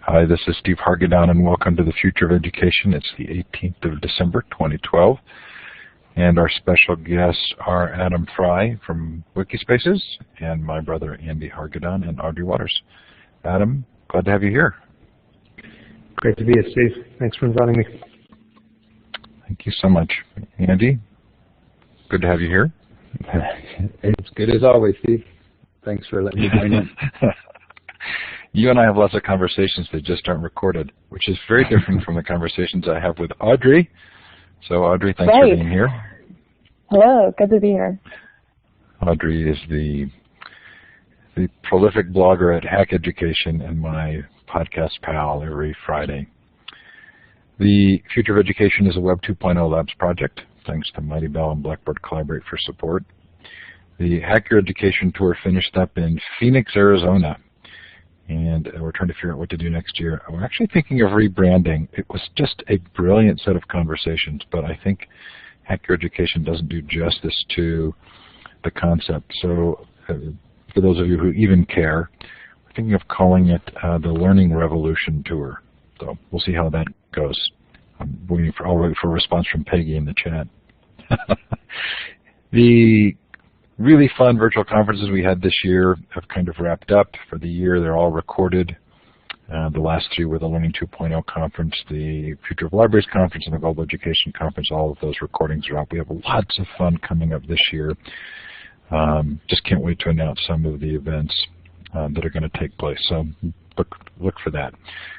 Hi, this is Steve Hargadon, and welcome to the Future of Education. It's the 18th of December, 2012, and our special guests are Adam Frey from Wikispaces and my brother Andy Hargadon and Audrey Waters. Adam, glad to have you here. Great to be here, Steve. Thanks for inviting me. Thank you so much. Andy, good to have you here. It's good as always, Steve. Thanks for letting me join in. You and I have lots of conversations that just aren't recorded, which is very different from the conversations I have with Audrey. So, Audrey, thanks for being here. Hello, good to be here. Audrey is the prolific blogger at Hack Education and my podcast pal every Friday. The Future of Education is a Web 2.0 Labs project, thanks to Mighty Bell and Blackboard Collaborate for support. The Hack Your Education Tour finished up in Phoenix, Arizona, and we're trying to figure out what to do next year. We're actually thinking of rebranding. It was just a brilliant set of conversations, but I think Hack Your Education doesn't do justice to the concept. So for those of you who even care, we're thinking of calling it the Learning Revolution Tour. So we'll see how that goes. I'll wait for a response from Peggy in the chat. The really fun virtual conferences we had this year have kind of wrapped up for the year. They're all recorded. The last three were the Learning 2.0 conference, the Future of Libraries conference, and the Global Education conference. All of those recordings are up. We have lots of fun coming up this year. Just can't wait to announce some of the events that are going to take place. So look for that.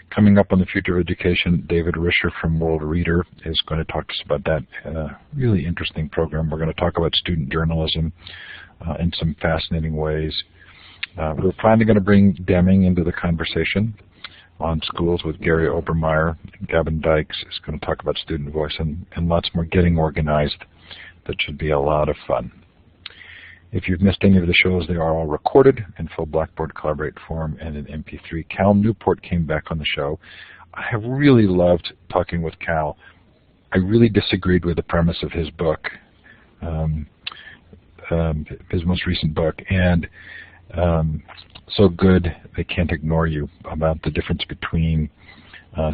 Coming up on the Future of Education, David Risher from World Reader is going to talk to us about that really interesting program. We're going to talk about student journalism in some fascinating ways. We're finally going to bring Deming into the conversation on schools with Gary Obermeyer. Gavin Dykes is going to talk about student voice and lots more getting organized. That should be a lot of fun. If you've missed any of the shows, they are all recorded in full Blackboard Collaborate form and in MP3. Cal Newport came back on the show. I have really loved talking with Cal. I really disagreed with the premise of his book, his most recent book, and So Good They Can't Ignore You, about the difference between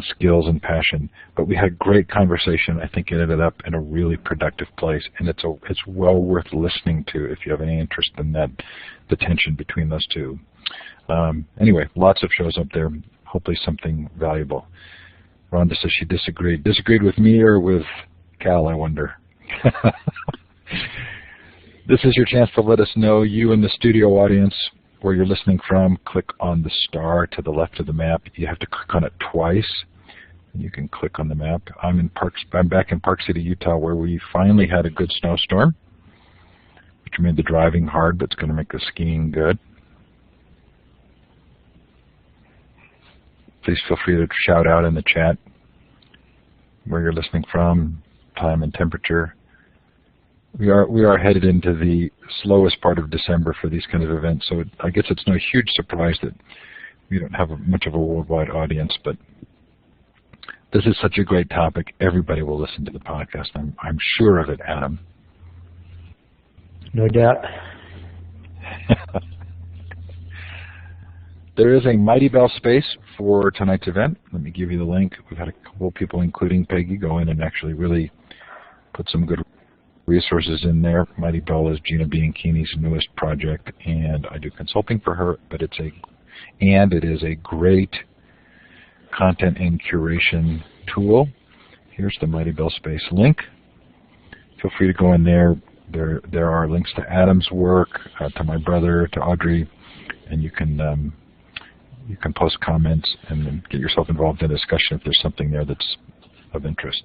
skills and passion. But we had a great conversation. I think it ended up in a really productive place, and it's well worth listening to if you have any interest in that, the tension between those two. Anyway, lots of shows up there. Hopefully something valuable. Rhonda says she disagreed. Disagreed with me or with Cal, I wonder. This is your chance to let us know, you in the studio audience, where you're listening from. Click on the star to the left of the map. You have to click on it twice, and you can click on the map. I'm back in Park City, Utah, where we finally had a good snowstorm, which made the driving hard, but it's going to make the skiing good. Please feel free to shout out in the chat where you're listening from, time and temperature. We are headed into the slowest part of December for these kind of events, so I guess it's no huge surprise that we don't have much of a worldwide audience, but this is such a great topic. Everybody will listen to the podcast. I'm sure of it, Adam. No doubt. There is a Mighty Bell space for tonight's event. Let me give you the link. We've had a couple of people, including Peggy, go in and actually really put some good resources in there. Mighty Bell is Gina Bianchini's newest project, and I do consulting for her, but it is a great content and curation tool. Here's the Mighty Bell Space link. Feel free to go in there. There are links to Adam's work, to my brother, to Audrey, and you can post comments and get yourself involved in a discussion if there's something there that's of interest.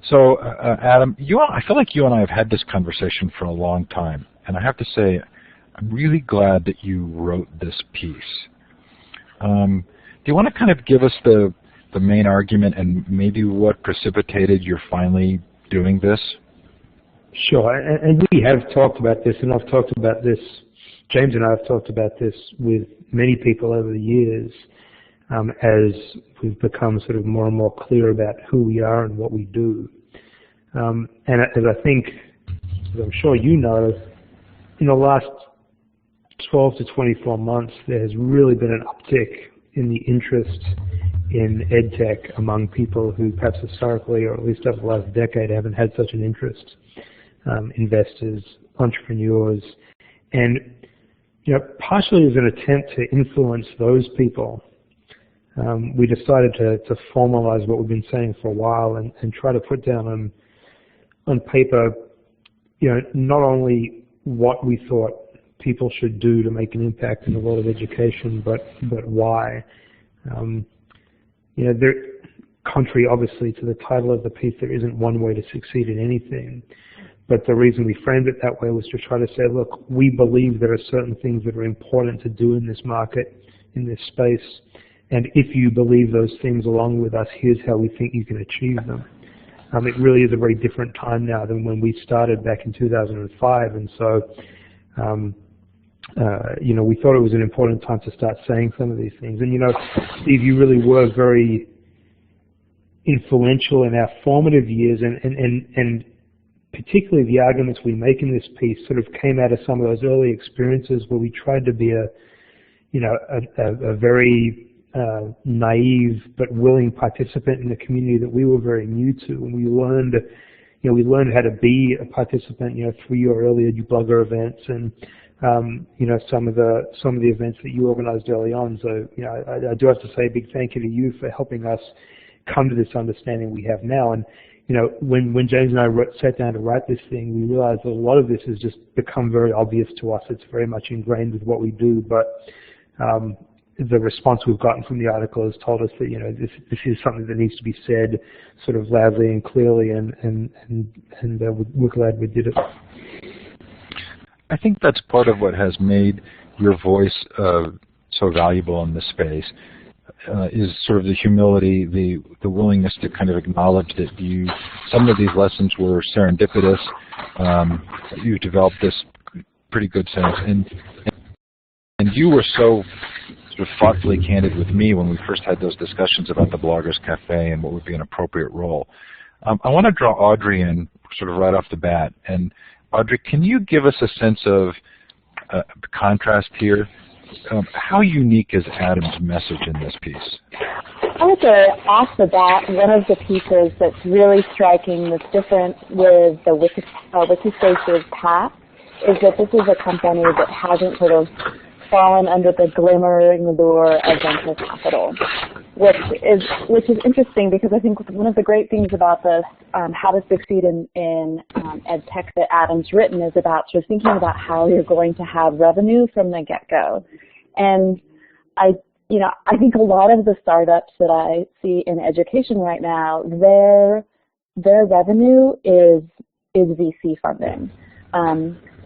So, Adam, I feel like you and I have had this conversation for a long time, and I have to say, I'm really glad that you wrote this piece. Do you want to kind of give us the main argument and maybe what precipitated your finally doing this? Sure, and we have talked about this, and I've talked about this, James and I have talked about this with many people over the years, as we've become sort of more and more clear about who we are and what we do. And as I think, as I'm sure you know, in the last 12 to 24 months, there has really been an uptick the interest in EdTech among people who perhaps historically, or at least over the last decade, haven't had such an interest. Investors, entrepreneurs, and partially as an attempt to influence those people, we decided to formalize what we've been saying for a while and try to put down on paper, not only what we thought people should do to make an impact in the world of education, but why. Contrary, obviously, to the title of the piece, there isn't one way to succeed in anything. But the reason we framed it that way was to try to say, look, we believe there are certain things that are important to do in this market, in this space, and if you believe those things along with us, here's how we think you can achieve them. It really is a very different time now than when we started back in 2005, and so we thought it was an important time to start saying some of these things. And Steve, you really were very influential in our formative years, and particularly the arguments we make in this piece sort of came out of some of those early experiences where we tried to be a very naive but willing participant in a community that we were very new to, and we learned how to be a participant, through your earlier blogger events and some of the events that you organized early on. So I do have to say a big thank you to you for helping us come to this understanding we have now. And when James and I sat down to write this thing, we realized that a lot of this has just become very obvious to us. It's very much ingrained with what we do, but the response we've gotten from the article has told us that this is something that needs to be said sort of loudly and clearly, and we're glad we did it. I think that's part of what has made your voice so valuable in this space. Is sort of the humility, the willingness to kind of acknowledge that some of these lessons were serendipitous. You developed this pretty good sense, and you were so sort of thoughtfully candid with me when we first had those discussions about the Bloggers Cafe and what would be an appropriate role. I want to draw Audrey in sort of right off the bat. And Audrey, can you give us a sense of contrast here? How unique is Adam's message in this piece? I would say off the bat, one of the pieces that's really striking that's different with the Wikispaces path is that this is a company that hasn't sort of fallen under the glimmering lure of venture capital, which is interesting because I think one of the great things about the how to succeed in ed tech that Adam's written is about sort of thinking about how you're going to have revenue from the get-go. And I think a lot of the startups that I see in education right now, their revenue is VC funding.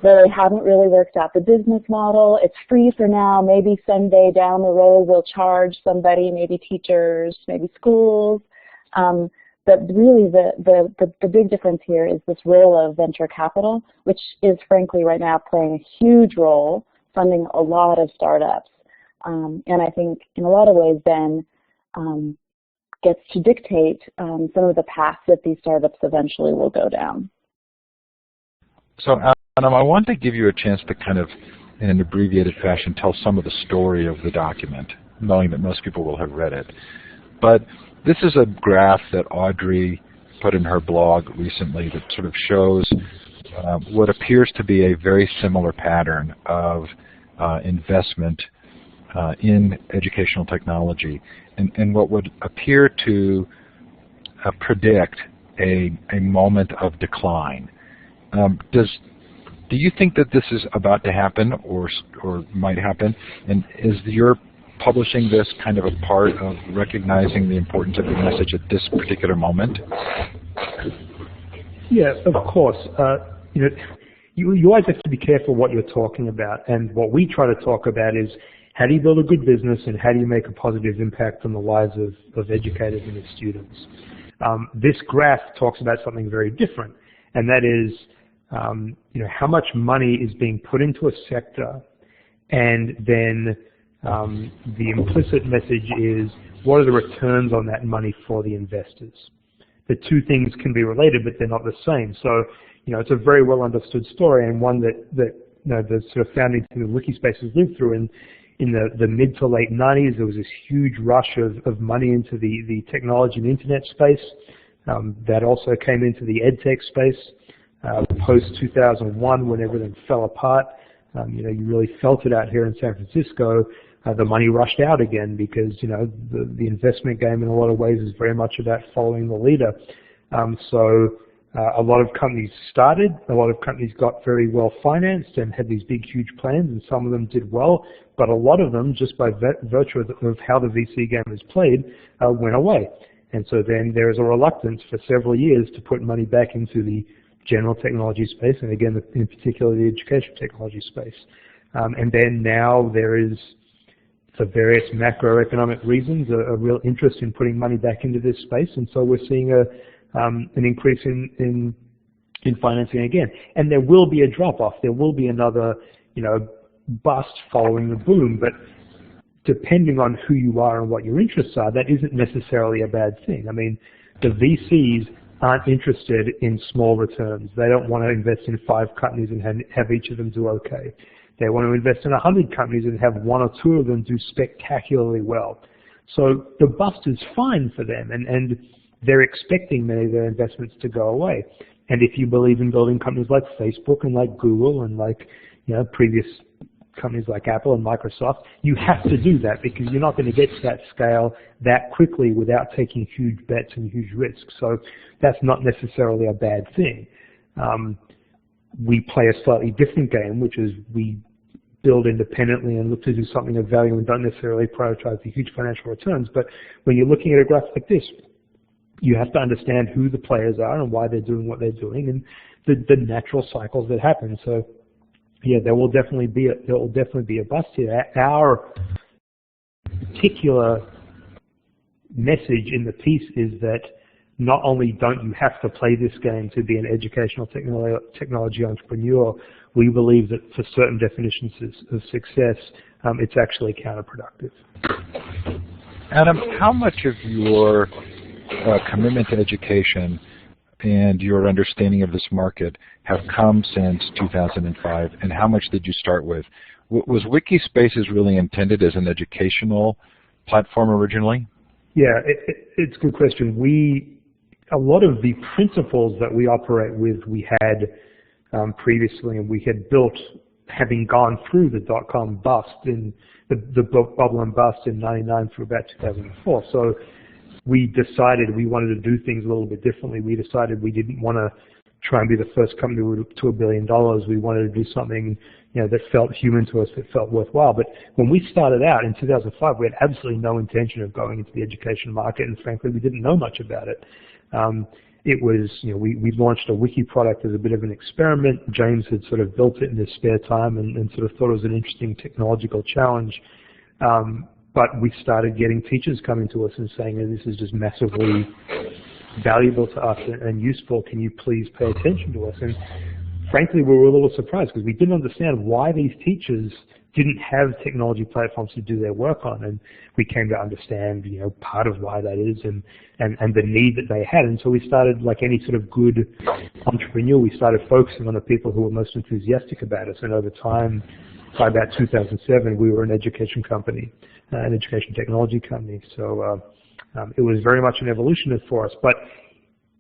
They haven't really worked out the business model. It's free for now. Maybe someday down the road we'll charge somebody, maybe teachers, maybe schools. But really the big difference here is this role of venture capital, which is frankly right now playing a huge role, funding a lot of startups. And I think in a lot of ways then gets to dictate some of the paths that these startups eventually will go down. So Adam, I want to give you a chance to kind of, in an abbreviated fashion, tell some of the story of the document, knowing that most people will have read it. But this is a graph that Audrey put in her blog recently that sort of shows what appears to be a very similar pattern of investment in educational technology, and what would appear to predict a moment of decline. Do you think that this is about to happen or might happen? And is your publishing this kind of a part of recognizing the importance of your message at this particular moment? Yeah, of course. You always have to be careful what you're talking about. And what we try to talk about is how do you build a good business and how do you make a positive impact on the lives of educators and their students. This graph talks about something very different, and that is how much money is being put into a sector, and then the implicit message is what are the returns on that money for the investors. The two things can be related, but they're not the same. So, it's a very well understood story, and one that the sort of founding team of Wikispaces lived through. And in the mid to late 90s, there was this huge rush of money into the technology and internet space. That also came into the edtech space. Post 2001, when everything fell apart, you really felt it out here in San Francisco. The money rushed out again because the investment game in a lot of ways is very much about following the leader. So a lot of companies started, a lot of companies got very well financed and had these big, huge plans, and some of them did well, but a lot of them, just by virtue of how the VC game is played, went away. And so then there is a reluctance for several years to put money back into the general technology space, and again, in particular, the education technology space. And then now there is, for various macroeconomic reasons, a real interest in putting money back into this space, and so we're seeing an increase in financing again. And there will be a drop-off. There will be another, bust following the boom, but depending on who you are and what your interests are, that isn't necessarily a bad thing. I mean, the VCs aren't interested in small returns. They don't want to invest in 5 companies and have each of them do okay. They want to invest in 100 companies and have 1 or 2 of them do spectacularly well. So the bust is fine for them, and they're expecting many of their investments to go away. And if you believe in building companies like Facebook and like Google and like previous companies like Apple and Microsoft, you have to do that because you're not going to get to that scale that quickly without taking huge bets and huge risks. So that's not necessarily a bad thing. We play a slightly different game, which is we build independently and look to do something of value and don't necessarily prioritize the huge financial returns. But when you're looking at a graph like this, you have to understand who the players are and why they're doing what they're doing and the natural cycles that happen. So yeah, there will definitely be a bust here. Our particular message in the piece is that not only don't you have to play this game to be an educational technology entrepreneur, we believe that for certain definitions of success, it's actually counterproductive. Adam, how much of your commitment to education and your understanding of this market have come since 2005, and how much did you start with? Was Wikispaces really intended as an educational platform originally? Yeah, it's a good question. A lot of the principles that we operate with, we had previously, and we had built, having gone through the dot-com bust, in the bubble and bust in 99 through about 2004. So we decided we wanted to do things a little bit differently. We decided we didn't want to try and be the first company to $1 billion. We wanted to do something that felt human to us, that felt worthwhile. But when we started out in 2005, we had absolutely no intention of going into the education market, and frankly, we didn't know much about it. It was, we launched a wiki product as a bit of an experiment. James had sort of built it in his spare time and sort of thought it was an interesting technological challenge. But we started getting teachers coming to us and saying, this is just massively valuable to us and useful. Can you please pay attention to us? And frankly, we were a little surprised because we didn't understand why these teachers didn't have technology platforms to do their work on. And we came to understand, part of why that is and the need that they had. And so we started, like any sort of good entrepreneur, we started focusing on the people who were most enthusiastic about us. And over time, by about 2007, we were an education company, an education technology company. So it was very much an evolution for us. But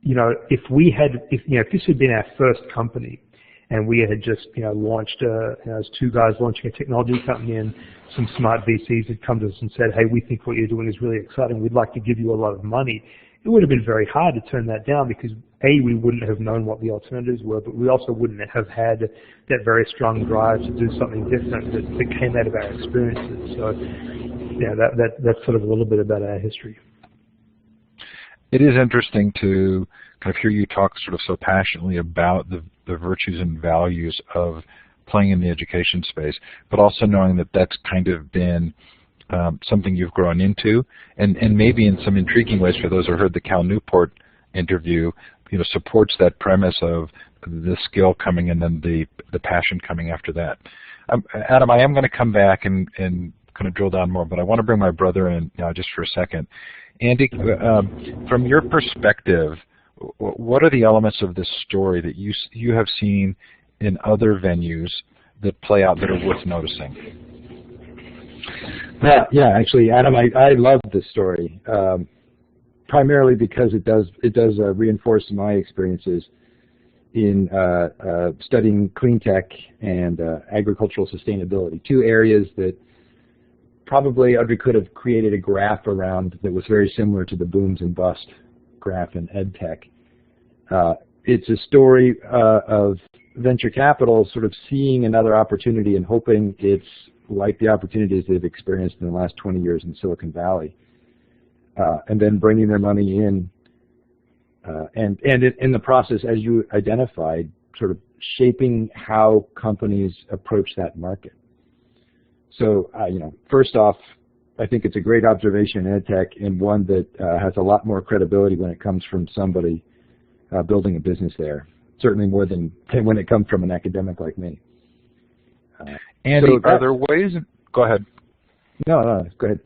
if this had been our first company, and we had just launched, as 2 guys launching a technology company, and some smart VCs had come to us and said, hey, we think what you're doing is really exciting. We'd like to give you a lot of money. It would have been very hard to turn that down because A, we wouldn't have known what the alternatives were, but we also wouldn't have had that very strong drive to do something different that came out of our experiences. So yeah, that's sort of a little bit about our history. It is interesting to kind of hear you talk sort of so passionately about the virtues and values of playing in the education space, but also knowing that that's kind of been something you've grown into, and maybe in some intriguing ways for those who heard the Cal Newport interview, supports that premise of the skill coming and then the passion coming after that. Adam, I am going to come back and kind of drill down more, but I want to bring my brother in now just for a second. Andy, from your perspective, what are the elements of this story that you have seen in other venues that play out that are worth noticing? Yeah, actually, Adam, I love this story, primarily because it does reinforce my experiences in studying clean tech and agricultural sustainability, two areas that probably Audrey could have created a graph around that was very similar to the booms and bust graph in ed tech. It's a story of venture capital sort of seeing another opportunity and hoping it's like the opportunities they've experienced in the last 20 years in Silicon Valley, and then bringing their money in, and in the process, as you identified, sort of shaping how companies approach that market. So, first off, I think it's a great observation in ed tech, and one that has a lot more credibility when it comes from somebody building a business there. Certainly more than when it comes from an academic like me. Andy, so are there ways? Go ahead. No, go ahead.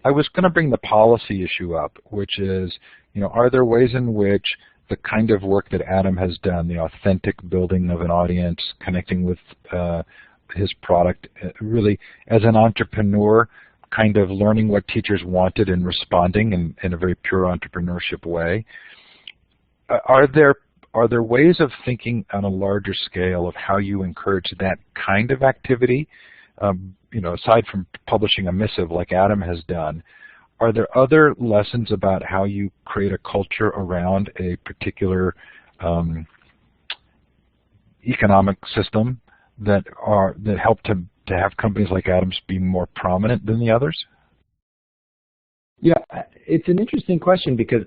I was going to bring the policy issue up, which is, are there ways in which the kind of work that Adam has done, the authentic building of an audience, connecting with his product, really as an entrepreneur, kind of learning what teachers wanted and responding in a very pure entrepreneurship way, are there ways of thinking on a larger scale of how you encourage that kind of activity? Aside from publishing a missive like Adam has done, are there other lessons about how you create a culture around a particular economic system that help to have companies like Adam's be more prominent than the others? Yeah, it's an interesting question because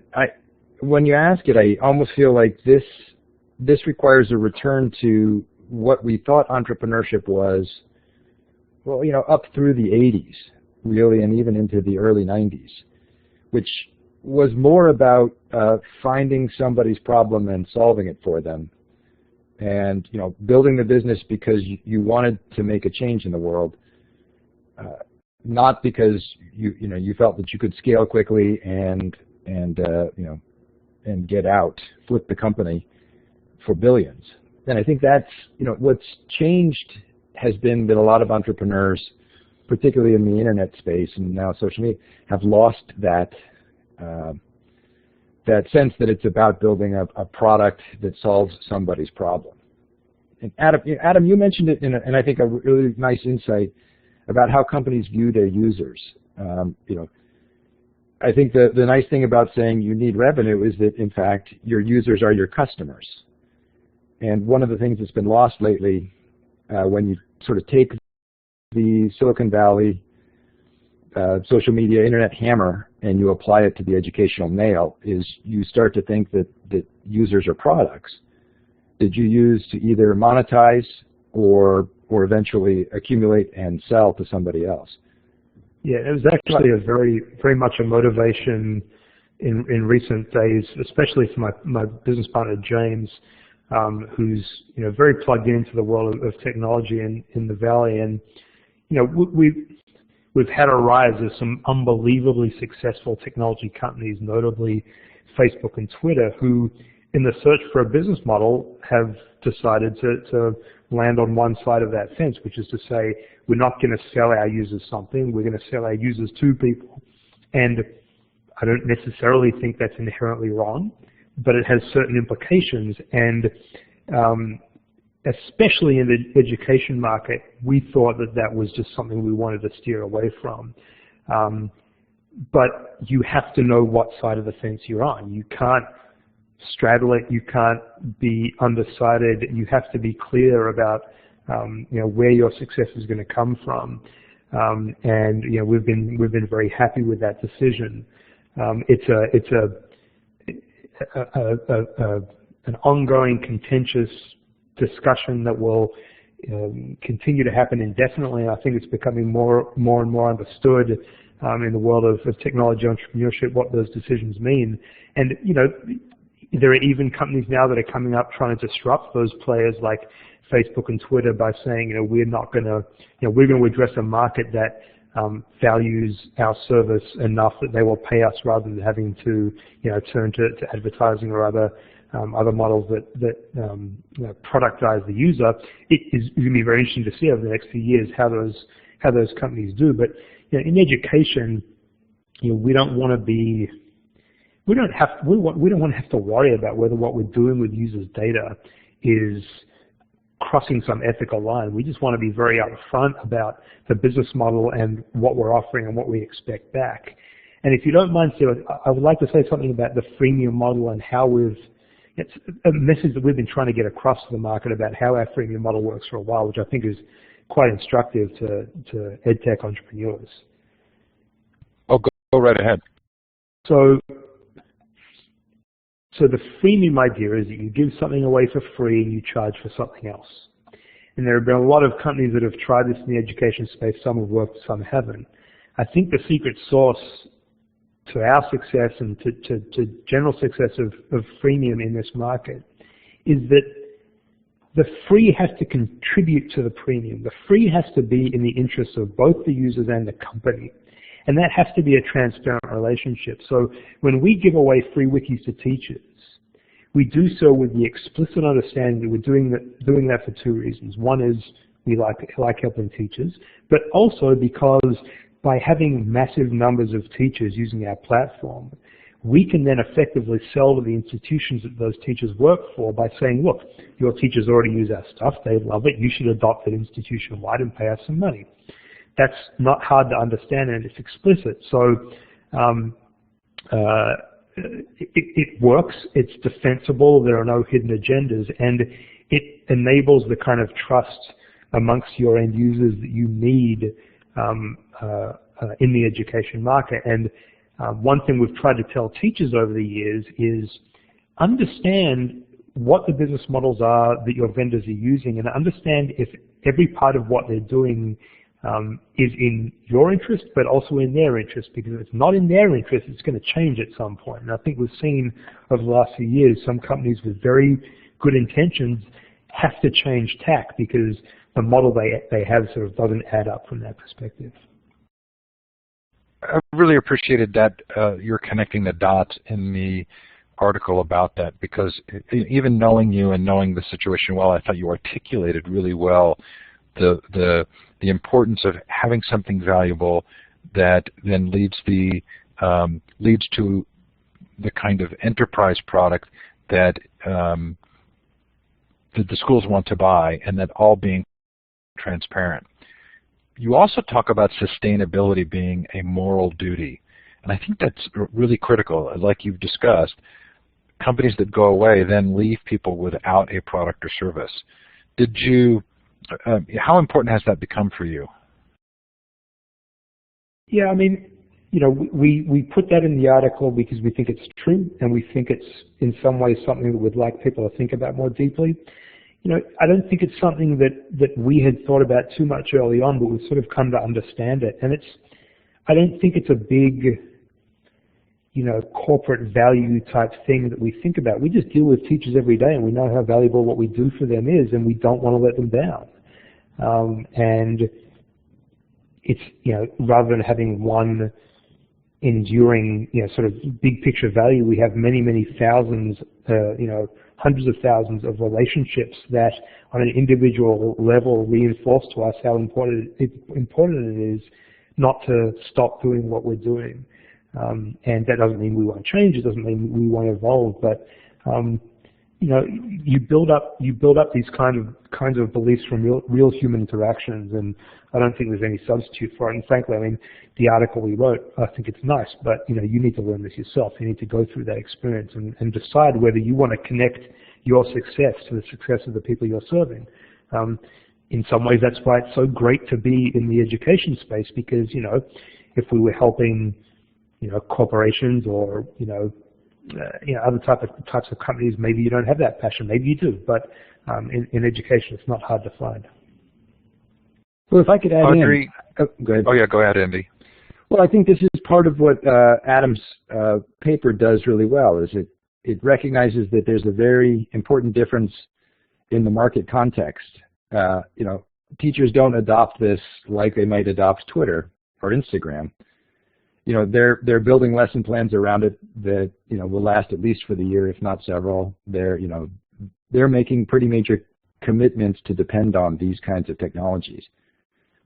when you ask it, I almost feel like this requires a return to what we thought entrepreneurship was, well, up through the 80s, really, and even into the early 90s, which was more about finding somebody's problem and solving it for them, and building the business because you wanted to make a change in the world, not because you felt that you could scale quickly and get out, flip the company for billions. And I think that's, what's changed has been that a lot of entrepreneurs, particularly in the internet space and now social media, have lost that sense that it's about building a product that solves somebody's problem. And Adam, you mentioned it in I think a really nice insight about how companies view their users. I think the nice thing about saying you need revenue is that, in fact, your users are your customers. And one of the things that's been lost lately, when you sort of take the Silicon Valley social media internet hammer and you apply it to the educational nail, is you start to think that users are products that you use to either monetize or eventually accumulate and sell to somebody else. Yeah, it was actually a very much a motivation in recent days, especially for my business partner James, who's very plugged into the world of technology in the Valley, and we've had a rise of some unbelievably successful technology companies, notably Facebook and Twitter, who in the search for a business model have decided to land on one side of that fence, which is to say, we're not going to sell our users something, we're going to sell our users to people. And I don't necessarily think that's inherently wrong, but it has certain implications. And especially in the education market, we thought that was just something we wanted to steer away from. But you have to know what side of the fence you're on. You can't straddle it, you can't be undecided, you have to be clear about where your success is going to come from. And we've been very happy with that decision. It's an ongoing contentious discussion that will continue to happen indefinitely. I think it's becoming more and more understood in the world of technology entrepreneurship what those decisions mean. And there are even companies now that are coming up trying to disrupt those players like Facebook and Twitter by saying, we're not going to, we're going to address a market that values our service enough that they will pay us rather than having to, turn to advertising or other models that productize the user. It is going to be very interesting to see over the next few years how those how those companies do. But in education, we don't want to be, we don't want to have to worry about whether what we're doing with users' data is crossing some ethical line. We just want to be very upfront about the business model and what we're offering and what we expect back. And if you don't mind, Steve, I would like to say something about the freemium model and how it's a message that we've been trying to get across to the market about how our freemium model works for a while, which I think is quite instructive to EdTech entrepreneurs. Oh, go right ahead. So the freemium idea is that you give something away for free and you charge for something else. And there have been a lot of companies that have tried this in the education space. Some have worked, some haven't. I think the secret sauce to our success and to general success of freemium in this market is that the free has to contribute to the premium. The free has to be in the interests of both the users and the company. And that has to be a transparent relationship. So when we give away free wikis to teachers, we do so with the explicit understanding that we're doing that for two reasons. One is we like helping teachers, but also because by having massive numbers of teachers using our platform, we can then effectively sell to the institutions that those teachers work for by saying, look, your teachers already use our stuff, they love it, you should adopt it institution-wide and pay us some money. That's not hard to understand and it's explicit. So it works, it's defensible, there are no hidden agendas, and it enables the kind of trust amongst your end users that you need in the education market. And one thing we've tried to tell teachers over the years is understand what the business models are that your vendors are using and understand if every part of what they're doing is in your interest, but also in their interest, because if it's not in their interest, it's going to change at some point. And I think we've seen over the last few years some companies with very good intentions have to change tack because the model they have sort of doesn't add up from that perspective. I really appreciated that you're connecting the dots in the article about that, because even knowing you and knowing the situation well, I thought you articulated really well the importance of having something valuable that then leads to the kind of enterprise product that the schools want to buy, and that all being transparent. You also talk about sustainability being a moral duty, and I think that's really critical. Like you've discussed, companies that go away then leave people without a product or service. Did you? How important has that become for you? Yeah, I mean, we put that in the article because we think it's true, and we think it's in some ways something that we'd like people to think about more deeply. I don't think it's something that we had thought about too much early on, but we've sort of come to understand it. And I don't think it's a big, corporate value type thing that we think about. We just deal with teachers every day, and we know how valuable what we do for them is, and we don't want to let them down. And it's, rather than having one enduring, sort of big picture value, we have many, many thousands, hundreds of thousands of relationships that on an individual level reinforce to us how important it is not to stop doing what we're doing. And that doesn't mean we won't change, it doesn't mean we won't evolve, but you build up these kinds of beliefs from real human interactions, and I don't think there's any substitute for it. And frankly, I mean, the article we wrote, I think it's nice, but you need to learn this yourself. You need to go through that experience and decide whether you want to connect your success to the success of the people you're serving. In some ways, that's why it's so great to be in the education space, because if we were helping corporations or other types of companies, maybe you don't have that passion. Maybe you do, but in education, it's not hard to find. Well, if I could add Audrey, go ahead. Oh yeah, go ahead, Andy. Well, I think this is part of what Adam's paper does really well. Is it recognizes that there's a very important difference in the market context. Teachers don't adopt this like they might adopt Twitter or Instagram. They're building lesson plans around it that will last at least for the year, if not several. They're making pretty major commitments to depend on these kinds of technologies.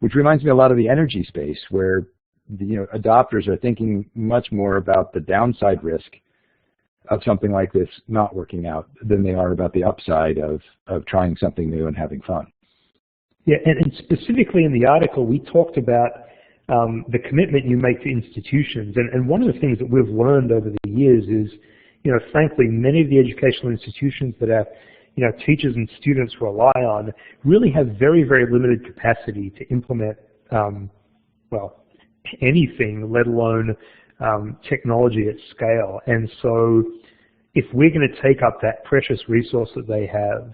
which reminds me a lot of the energy space, where the adopters are thinking much more about the downside risk of something like this not working out than they are about the upside of trying something new and having fun. Yeah, and specifically in the article, we talked about the commitment you make to institutions. And one of the things that we've learned over the years is, frankly, many of the educational institutions that our teachers and students rely on really have very, very limited capacity to implement, anything, let alone technology at scale. And so if we're going to take up that precious resource that they have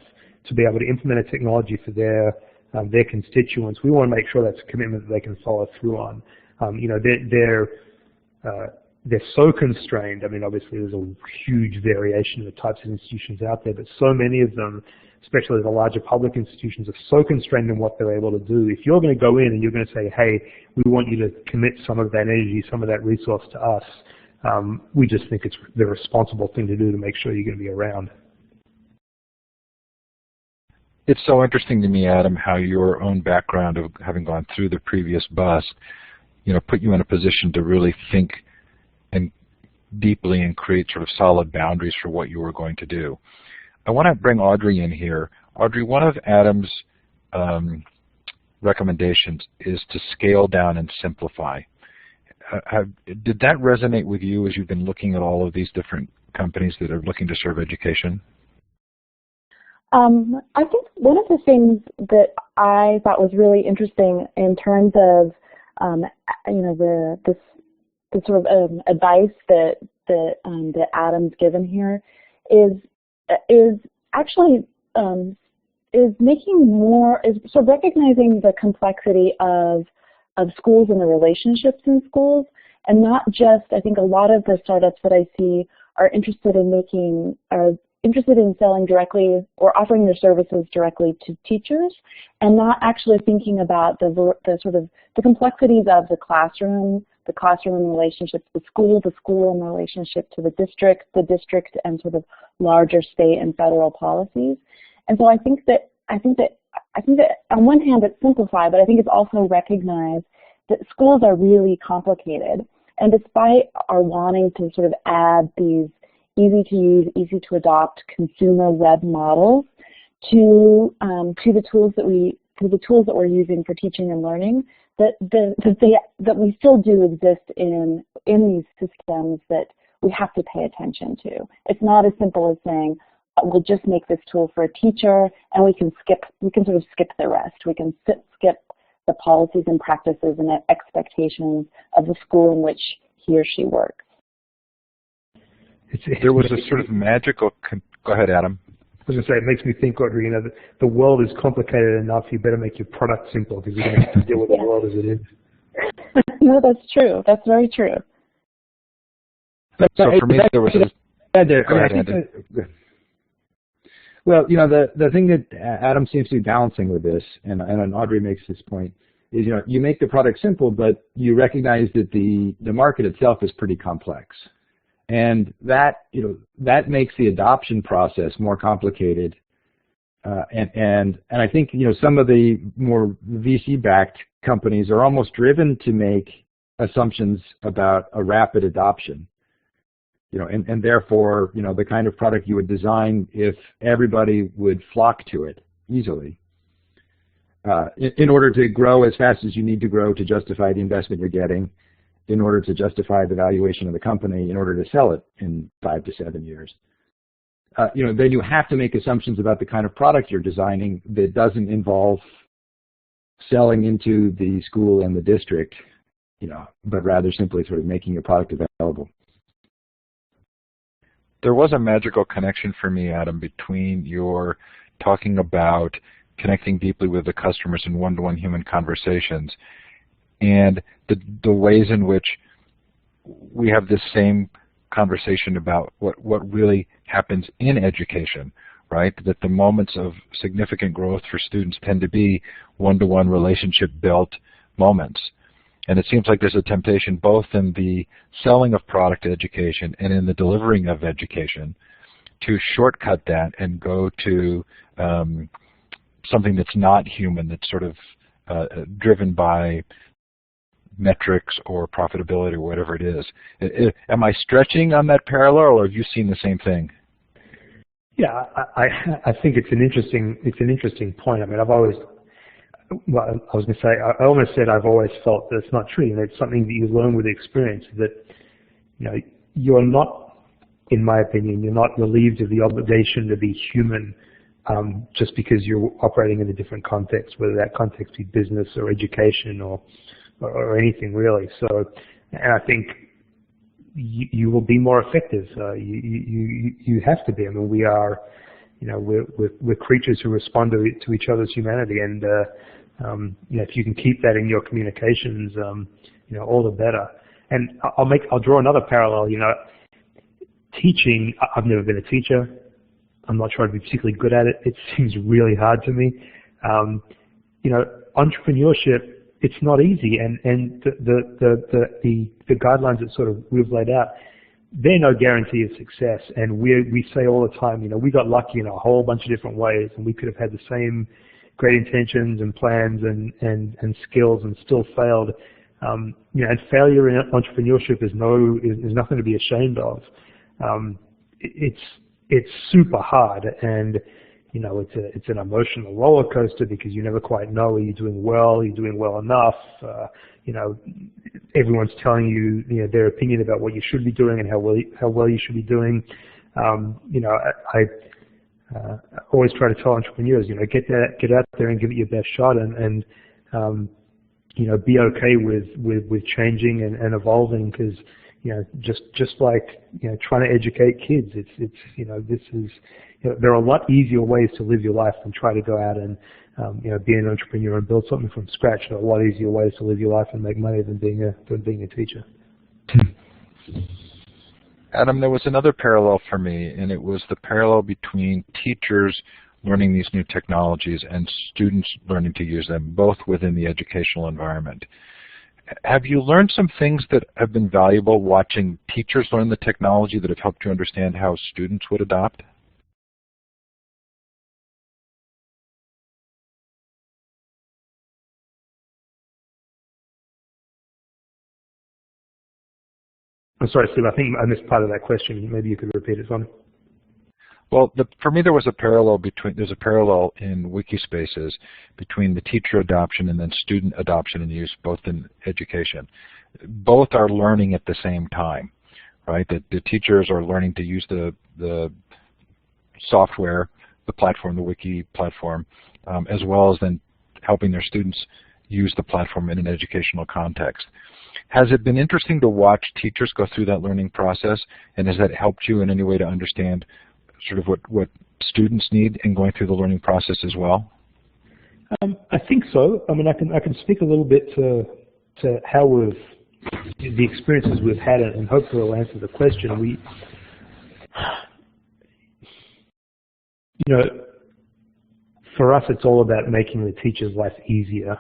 to be able to implement a technology for their constituents, we want to make sure that's a commitment that they can follow through on. They're so constrained. I mean, obviously there's a huge variation in the types of institutions out there, but so many of them, especially the larger public institutions, are so constrained in what they're able to do. If you're going to go in and you're going to say, hey, we want you to commit some of that energy, some of that resource to us, we just think it's the responsible thing to do to make sure you're going to be around. It's so interesting to me, Adam, how your own background of having gone through the previous bust, put you in a position to really think and deeply and create sort of solid boundaries for what you were going to do. I want to bring Audrey in here. Audrey, one of Adam's recommendations is to scale down and simplify. Did that resonate with you as you've been looking at all of these different companies that are looking to serve education? I think one of the things that I thought was really interesting in terms of, the sort of advice that Adam's given here is actually sort of recognizing the complexity of schools and the relationships in schools, and not just, I think a lot of the startups that I see are interested in selling directly or offering their services directly to teachers, and not actually thinking about the complexities of the classroom in relationship to the school in relationship to the district and sort of larger state and federal policies. And so I think that on one hand it's simplified, but I think it's also recognized that schools are really complicated. And despite our wanting to sort of add these easy to use, easy to adopt consumer web models to the tools that we're using for teaching and learning, that we still do exist in these systems that we have to pay attention to. It's not as simple as saying, we'll just make this tool for a teacher and we can sort of skip the rest. We can skip the policies and practices and expectations of the school in which he or she works. There was a sort of magical, go ahead, Adam. I was going to say, it makes me think, Audrey, the world is complicated enough, you better make your product simple because you're going to have to deal with the world as it is. No, that's true. That's very true. So for me, there was well, the thing that Adam seems to be balancing with this, and Audrey makes this point, is you make the product simple, but you recognize that the market itself is pretty complex. And that makes the adoption process more complicated, and I think some of the more VC-backed companies are almost driven to make assumptions about a rapid adoption, and therefore the kind of product you would design if everybody would flock to it easily. In order to grow as fast as you need to grow to justify the investment you're getting, in order to justify the valuation of the company, in order to sell it in 5 to 7 years. Then you have to make assumptions about the kind of product you're designing that doesn't involve selling into the school and the district, but rather simply sort of making your product available. There was a magical connection for me, Adam, between your talking about connecting deeply with the customers in one-to-one human conversations and the ways in which we have this same conversation about what really happens in education, right? That the moments of significant growth for students tend to be one-to-one relationship-built moments. And it seems like there's a temptation both in the selling of product education and in the delivering of education to shortcut that and go to something that's not human, that's sort of driven by metrics or profitability or whatever it is. Am I stretching on that parallel, or have you seen the same thing? Yeah, I think it's an interesting point. I mean, I've always, well, I was going to say, I almost said I've always felt that it's not true. You know, it's something that you learn with experience. That, you know, you're not, in my opinion, you're not relieved of the obligation to be human just because you're operating in a different context, whether that context be business or education or anything really. So, and I think you will be more effective. You have to be. I mean, we are, you know, we're creatures who respond to each other's humanity, and you know, if you can keep that in your communications, you know, all the better. And I'll draw another parallel. You know, teaching. I've never been a teacher. I'm not sure I'd be particularly good at it. It seems really hard to me. You know, entrepreneurship. It's not easy, and the guidelines that sort of we've laid out, they're no guarantee of success. And we say all the time, you know, we got lucky in a whole bunch of different ways, and we could have had the same great intentions and plans and skills and still failed. You know, and failure in entrepreneurship is nothing to be ashamed of. It's super hard, and you know, it's an emotional roller coaster because you never quite know, are you doing well, are you doing well enough? You know, everyone's telling you, you know, their opinion about what you should be doing and how well you should be doing. You know, I always try to tell entrepreneurs, you know, get out there and give it your best shot, and you know, be okay with changing and evolving, because you know, just like, you know, trying to educate kids, it's you know, this is, you know, there are a lot easier ways to live your life than try to go out and you know, be an entrepreneur and build something from scratch. There are a lot easier ways to live your life and make money than being a teacher. Adam, there was another parallel for me, and it was the parallel between teachers learning these new technologies and students learning to use them, both within the educational environment. Have you learned some things that have been valuable watching teachers learn the technology that have helped you understand how students would adopt? I'm sorry, Steve, I think I missed part of that question. Maybe you could repeat it for me. Well, for me, there's a parallel in Wikispaces between the teacher adoption and then student adoption and use, both in education. Both are learning at the same time, right? The teachers are learning to use the software, the platform, the Wiki platform, as well as then helping their students use the platform in an educational context. Has it been interesting to watch teachers go through that learning process, and has that helped you in any way to understand sort of what students need in going through the learning process as well? I think so. I mean, I can speak a little bit to how the experiences we've had, and hopefully I'll answer the question. You know, for us, it's all about making the teacher's life easier.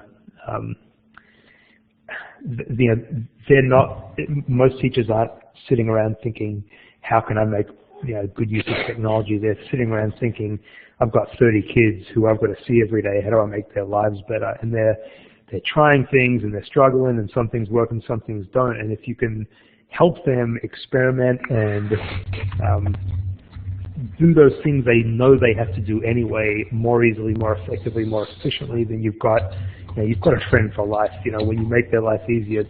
They're not. Most teachers aren't sitting around thinking, "How can I make, you know, good use of technology?" They're sitting around thinking, "I've got 30 kids who I've got to see every day. How do I make their lives better?" And they're trying things, and they're struggling, and some things work and some things don't. And if you can help them experiment and do those things they know they have to do anyway, more easily, more effectively, more efficiently, then you've got a friend for life. You know, when you make their life easier,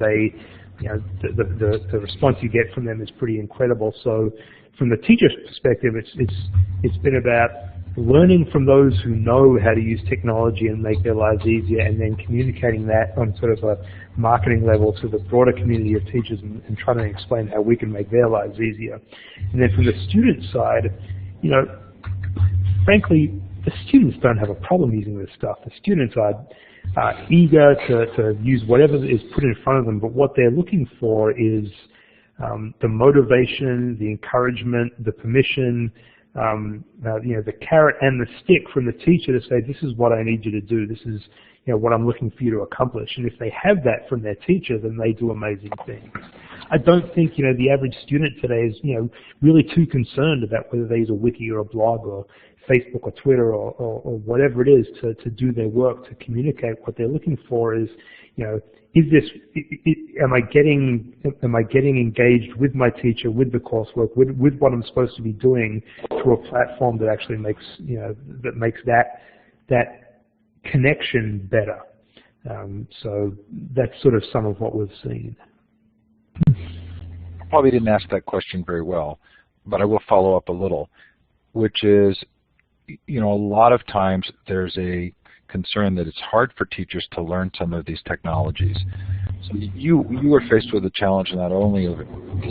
you know, the response you get from them is pretty incredible. So, from the teacher's perspective, it's been about learning from those who know how to use technology and make their lives easier, and then communicating that on sort of a marketing level to the broader community of teachers, and trying to explain how we can make their lives easier. And then from the student side, you know, frankly, the students don't have a problem using this stuff. The students are eager to use whatever is put in front of them, but what they're looking for is the motivation, the encouragement, the permission, you know, the carrot and the stick from the teacher to say, "This is what I need you to do. This is, you know, what I'm looking for you to accomplish." And if they have that from their teacher, then they do amazing things. I don't think, the average student today is, really too concerned about whether they use a wiki or a blog or Facebook or Twitter or whatever it is to do their work, to communicate. What they're looking for is, am I getting engaged with my teacher, with the coursework, with what I'm supposed to be doing through a platform that actually makes, that makes that connection better. So that's sort of some of what we've seen. Probably didn't ask that question very well, but I will follow up a little, which is, a lot of times there's a concern that it's hard for teachers to learn some of these technologies. So you were faced with a challenge not only of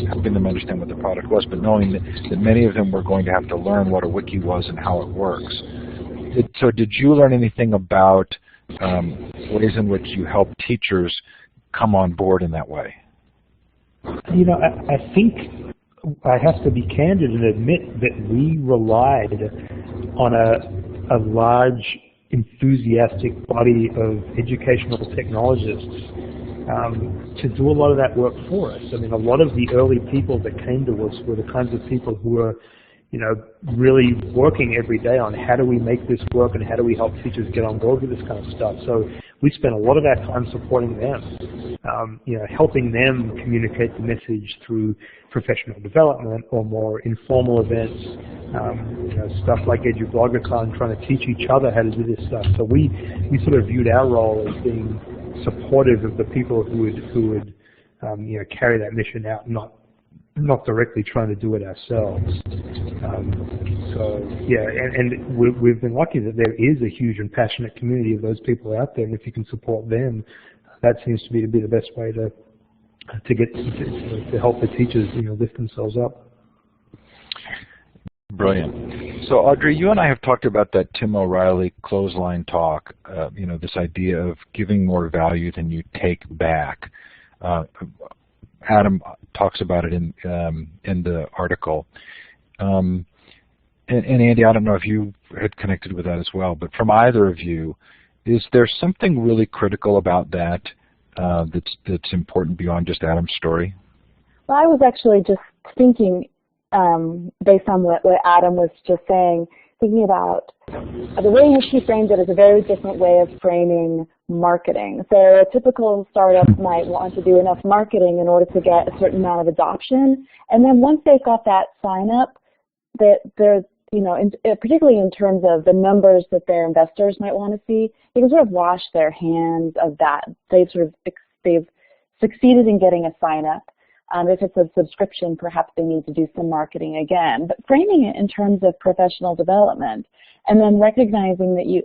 helping them understand what the product was, but knowing that many of them were going to have to learn what a wiki was and how it works. So did you learn anything about ways in which you help teachers come on board in that way? I think I have to be candid and admit that we relied on a large, enthusiastic body of educational technologists to do a lot of that work for us. I mean, a lot of the early people that came to us were the kinds of people who were, really working every day on how do we make this work and how do we help teachers get on board with this kind of stuff. So we spent a lot of our time supporting them, helping them communicate the message through professional development or more informal events, stuff like EduBlogger, trying to teach each other how to do this stuff. So we sort of viewed our role as being supportive of the people who would carry that mission out, not directly trying to do it ourselves. And we've been lucky that there is a huge and passionate community of those people out there, and if you can support them, that seems to be the best way to help the teachers lift themselves up. Brilliant. So Audrey, you and I have talked about that Tim O'Reilly clothesline talk, this idea of giving more value than you take back. Adam talks about it in the article. And Andy, I don't know if you had connected with that as well, but from either of you, is there something really critical about that that's important beyond just Adam's story? Well, I was actually just thinking, based on what Adam was just saying, thinking about the way in which he framed it is a very different way of framing marketing. So a typical startup might want to do enough marketing in order to get a certain amount of adoption, and then once they've got that sign up, that there's, particularly in terms of the numbers that their investors might want to see, they can sort of wash their hands of that. They've succeeded in getting a sign up. If it's a subscription, perhaps they need to do some marketing again. But framing it in terms of professional development, and then recognizing that you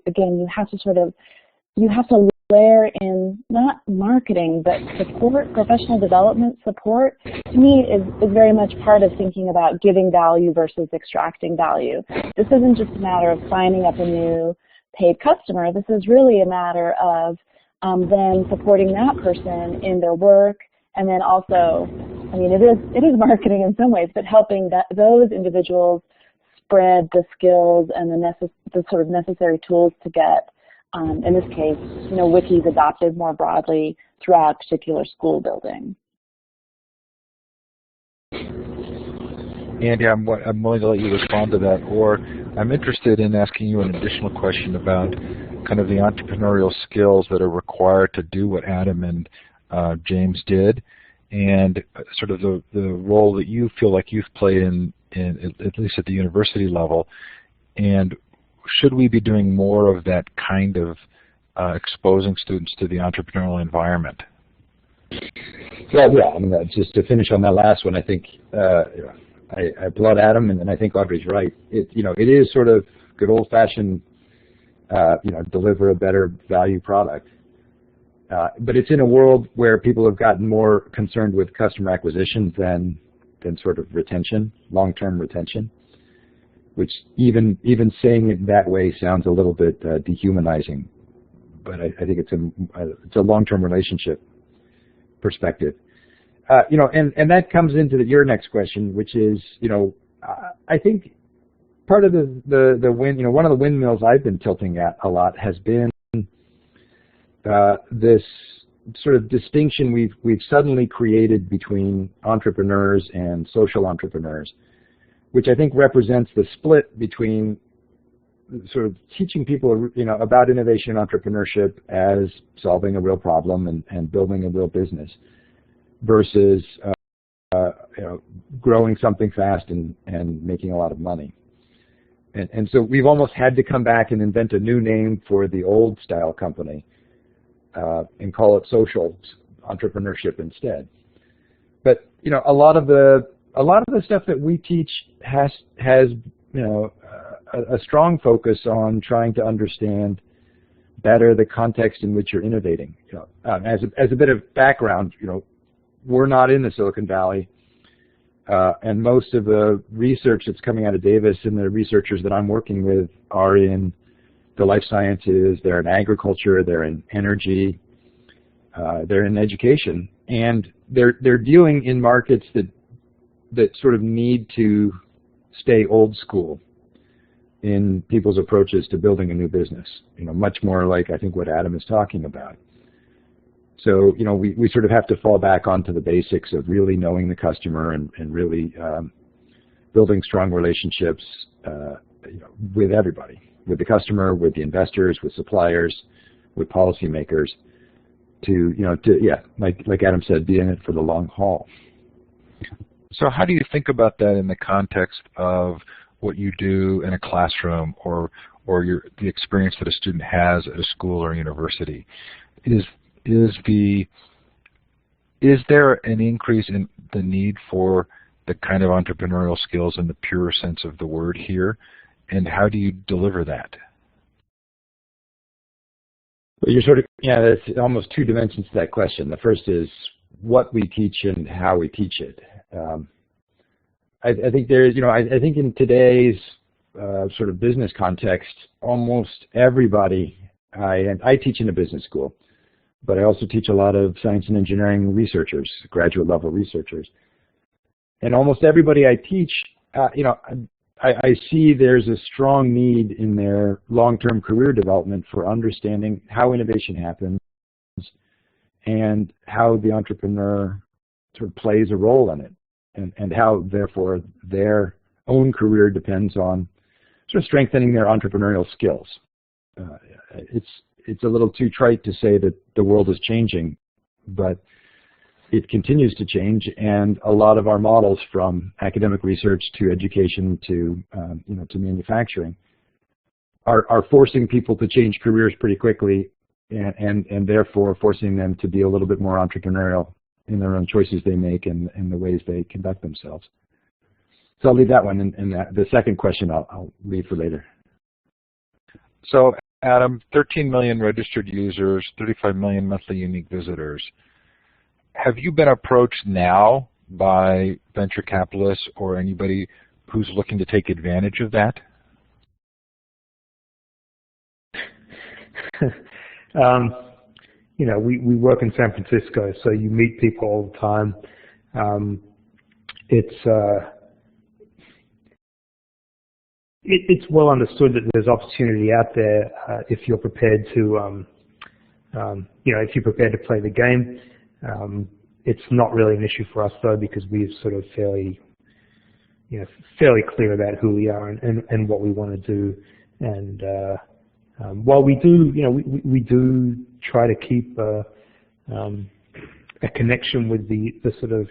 have to layer in not marketing, but support, professional development support, to me is very much part of thinking about giving value versus extracting value. This isn't just a matter of signing up a new paid customer. This is really a matter of then supporting that person in their work. And then also, it is marketing in some ways, but helping those individuals spread the skills and the sort of necessary tools to get, in this case, wikis adopted more broadly throughout a particular school building. Andy, I'm willing to let you respond to that, or I'm interested in asking you an additional question about kind of the entrepreneurial skills that are required to do what Adam and James did, and sort of the role that you feel like you've played in at least at the university level, and should we be doing more of that kind of exposing students to the entrepreneurial environment? Well, yeah, just to finish on that last one, I think I applaud Adam, and I think Audrey's right. It is sort of good old-fashioned, deliver a better value product. But it's in a world where people have gotten more concerned with customer acquisition than sort of retention, long-term retention, which even saying it that way sounds a little bit dehumanizing. But I think it's a long-term relationship perspective. And that comes into your next question, which is, I think part of the one of the windmills I've been tilting at a lot has been this sort of distinction we've suddenly created between entrepreneurs and social entrepreneurs, which I think represents the split between sort of teaching people, about innovation and entrepreneurship as solving a real problem and building a real business, versus growing something fast and making a lot of money. And so we've almost had to come back and invent a new name for the old style company and call it social entrepreneurship instead. But a lot of the stuff that we teach has a strong focus on trying to understand better the context in which you're innovating. As a bit of background, we're not in the Silicon Valley. And most of the research that's coming out of Davis and the researchers that I'm working with are in the life sciences, they're in agriculture, they're in energy, they're in education, and they're dealing in markets that sort of need to stay old school in people's approaches to building a new business. Much more like I think what Adam is talking about. So, we sort of have to fall back onto the basics of really knowing the customer and really building strong relationships, with everybody, with the customer, with the investors, with suppliers, with policymakers, like Adam said, be in it for the long haul. So how do you think about that in the context of what you do in a classroom or the experience that a student has at a school or university? Is there an increase in the need for the kind of entrepreneurial skills in the pure sense of the word here, and how do you deliver that? Well, there's almost two dimensions to that question. The first is what we teach and how we teach it. I think there's, I think in today's sort of business context, almost everybody, I teach in a business school, but I also teach a lot of science and engineering researchers, graduate level researchers. And almost everybody I teach, I see there's a strong need in their long-term career development for understanding how innovation happens and how the entrepreneur sort of plays a role in it, and how, therefore, their own career depends on sort of strengthening their entrepreneurial skills. It's a little too trite to say that the world is changing, but it continues to change, and a lot of our models, from academic research to education to to manufacturing, are forcing people to change careers pretty quickly, and therefore forcing them to be a little bit more entrepreneurial in their own choices they make and the ways they conduct themselves. So I'll leave that one, and the second question I'll leave for later. So, Adam, 13 million registered users, 35 million monthly unique visitors. Have you been approached now by venture capitalists or anybody who's looking to take advantage of that? We work in San Francisco, so you meet people all the time. It's well understood that there's opportunity out there if you're prepared to, if you're prepared to play the game. It's not really an issue for us though, because we're sort of fairly clear about who we are and what we want to do. And while we do, we do try to keep a connection with the sort of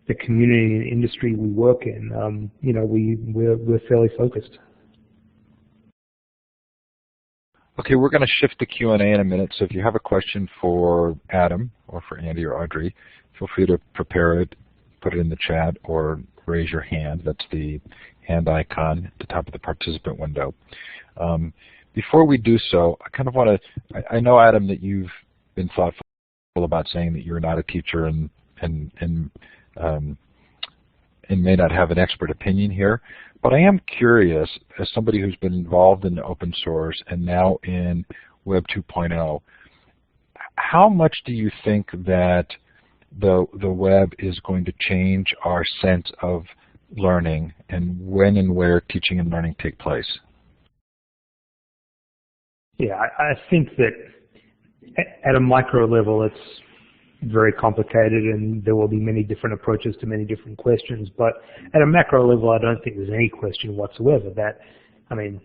the community and industry we work in. We're fairly focused. Okay, we're going to shift to Q&A in a minute, so if you have a question for Adam or for Andy or Audrey, feel free to prepare it, put it in the chat, or raise your hand. That's the hand icon at the top of the participant window. Before we do so, I kind of want to, I know, Adam, that you've been thoughtful about saying that you're not a teacher and may not have an expert opinion here, but I am curious, as somebody who's been involved in open source and now in Web 2.0, how much do you think that the web is going to change our sense of learning, and when and where teaching and learning take place? Yeah, I think that at a micro level, very complicated, and there will be many different approaches to many different questions. But at a macro level, I don't think there's any question whatsoever that, I mean,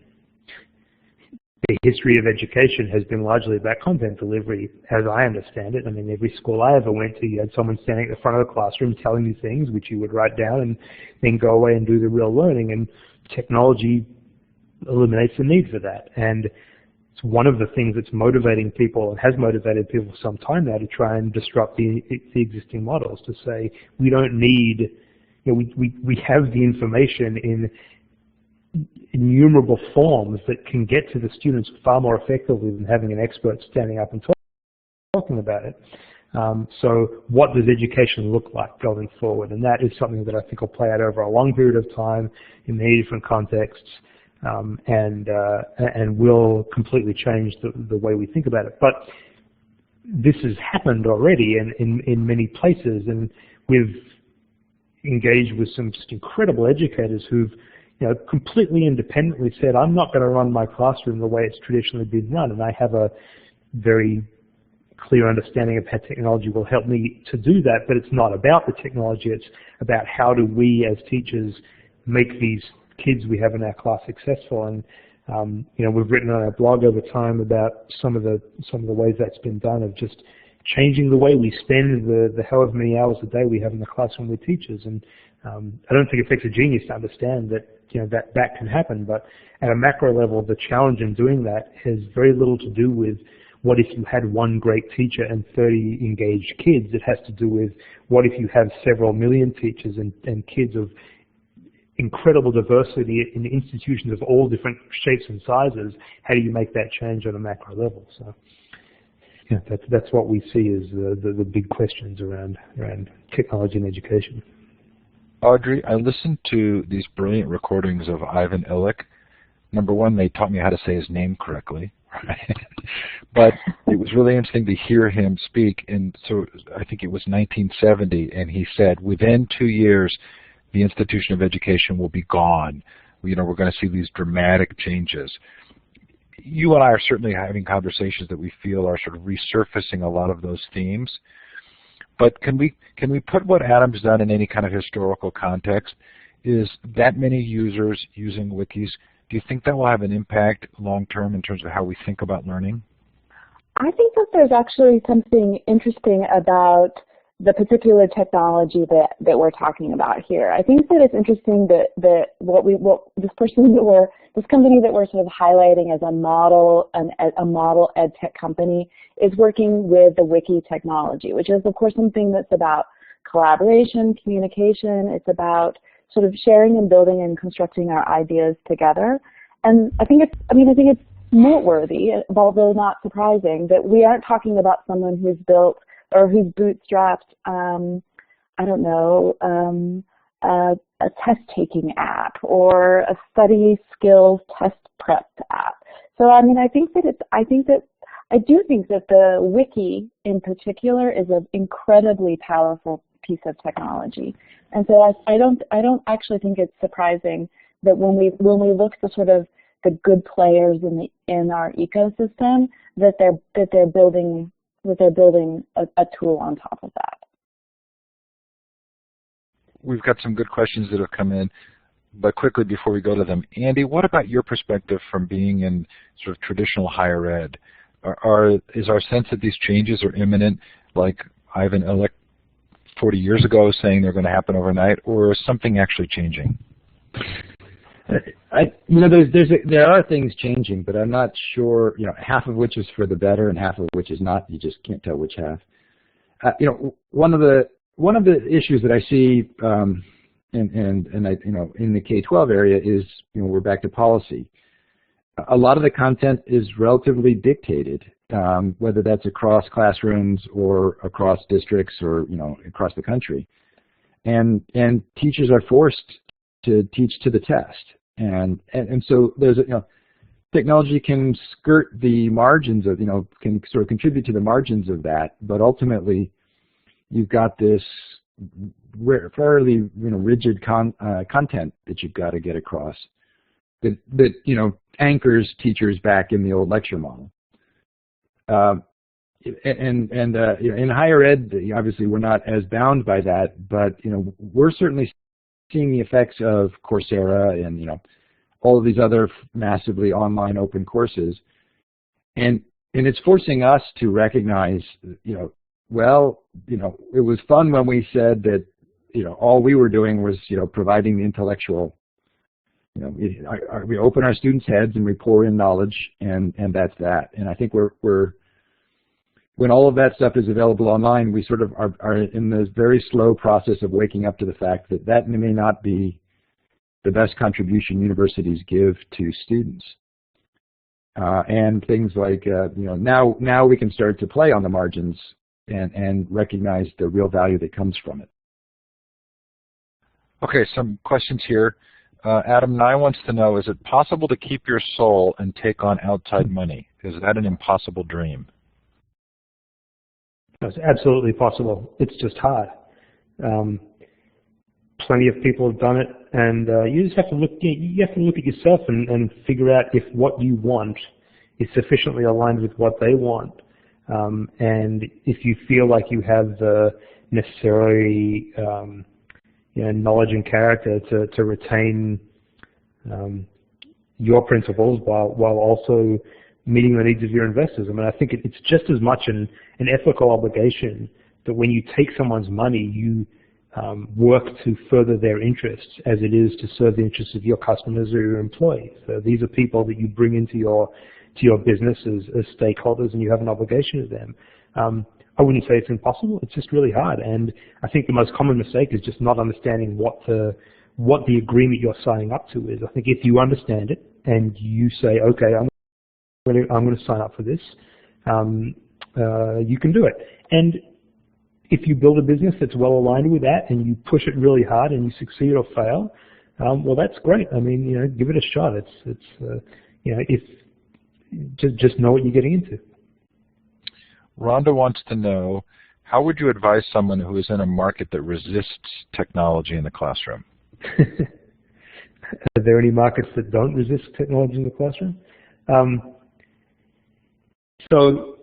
the history of education has been largely about content delivery, as I understand it. I mean, every school I ever went to, you had someone standing at the front of the classroom telling you things, which you would write down and then go away and do the real learning. And technology eliminates the need for that. And it's one of the things that's motivating people and has motivated people for some time now to try and disrupt the existing models, to say we don't need, you know, we have the information in innumerable forms that can get to the students far more effectively than having an expert standing up and talking about it. So what does education look like going forward? And that is something that I think will play out over a long period of time in many different contexts, and will completely change the way we think about it. But this has happened already in many places, and we've engaged with some just incredible educators who've, you know, completely independently said, I'm not going to run my classroom the way it's traditionally been run, and I have a very clear understanding of how technology will help me to do that, but it's not about the technology, it's about how do we as teachers make these kids we have in our class successful. And you know, we've written on our blog over time about some of the ways that's been done, of just changing the way we spend the however many hours a day we have in the classroom with teachers. And I don't think it takes a genius to understand that, you know, that can happen. But at a macro level, the challenge in doing that has very little to do with what if you had one great teacher and 30 engaged kids. It has to do with what if you have several million teachers and kids of incredible diversity in institutions of all different shapes and sizes. How do you make that change on a macro level? So yeah, that's what we see as the big questions around technology and education. Audrey, I listened to these brilliant recordings of Ivan Illich. Number one, they taught me how to say his name correctly, right? But it was really interesting to hear him speak. And so I think it was 1970, and he said, within 2 years, the institution of education will be gone. You know, we're going to see these dramatic changes. You and I are certainly having conversations that we feel are sort of resurfacing a lot of those themes. But can we put what Adam's done in any kind of historical context? Is that many users using wikis, do you think that will have an impact long term in terms of how we think about learning? I think that there's actually something interesting about the particular technology that we're talking about here. I think that it's interesting that this company that we're sort of highlighting as a model ed tech company is working with the wiki technology, which is of course something that's about collaboration, communication. It's about sort of sharing and building and constructing our ideas together. And I think it's noteworthy, although not surprising, that we aren't talking about someone who's built or who's bootstrapped, a test-taking app or a study skills test prep app. So I mean, I do think that the wiki in particular is an incredibly powerful piece of technology, and so I don't actually think it's surprising that when we look to sort of the good players in our ecosystem that they're building a tool on top of that. We've got some good questions that have come in, but quickly before we go to them, Andy, what about your perspective from being in sort of traditional higher ed? Is our sense that these changes are imminent, like Ivan Illich 40 years ago saying they're going to happen overnight, or is something actually changing? There are things changing, but I'm not sure. You know, half of which is for the better, and half of which is not. You just can't tell which half. One of the issues that I see, in the K-12 area is, we're back to policy. A lot of the content is relatively dictated, whether that's across classrooms or across districts or across the country, and teachers are forced to teach to the test, and so there's technology can skirt the margins of can sort of contribute to the margins of that, but ultimately you've got this fairly rigid content that you've got to get across that anchors teachers back in the old lecture model. in higher ed, obviously we're not as bound by that, but we're certainly seeing the effects of Coursera and all of these other massively online open courses, and it's forcing us to recognize, well, it was fun when we said that all we were doing was providing the intellectual. We open our students' heads and we pour in knowledge, and that's that. And I think when all of that stuff is available online, we sort of are in this very slow process of waking up to the fact that may not be the best contribution universities give to students. And things like, now we can start to play on the margins and recognize the real value that comes from it. Okay, some questions here. Adam Nye wants to know, is it possible to keep your soul and take on outside money? Is that an impossible dream? It's absolutely possible. It's just hard. Plenty of people have done it, and you just have to look. You have to look at yourself and figure out if what you want is sufficiently aligned with what they want, and if you feel like you have the necessary knowledge and character to retain your principles while also meeting the needs of your investors. I mean, I think it's just as much an ethical obligation that when you take someone's money, you work to further their interests as it is to serve the interests of your customers or your employees. So these are people that you bring into your business as stakeholders, and you have an obligation to them. I wouldn't say it's impossible. It's just really hard. And I think the most common mistake is just not understanding what the agreement you're signing up to is. I think if you understand it and you say, okay, I'm going to sign up for this, you can do it. And if you build a business that's well aligned with that and you push it really hard and you succeed or fail, well, that's great. I mean, give it a shot. Just know what you're getting into. Rhonda wants to know, how would you advise someone who is in a market that resists technology in the classroom? Are there any markets that don't resist technology in the classroom? So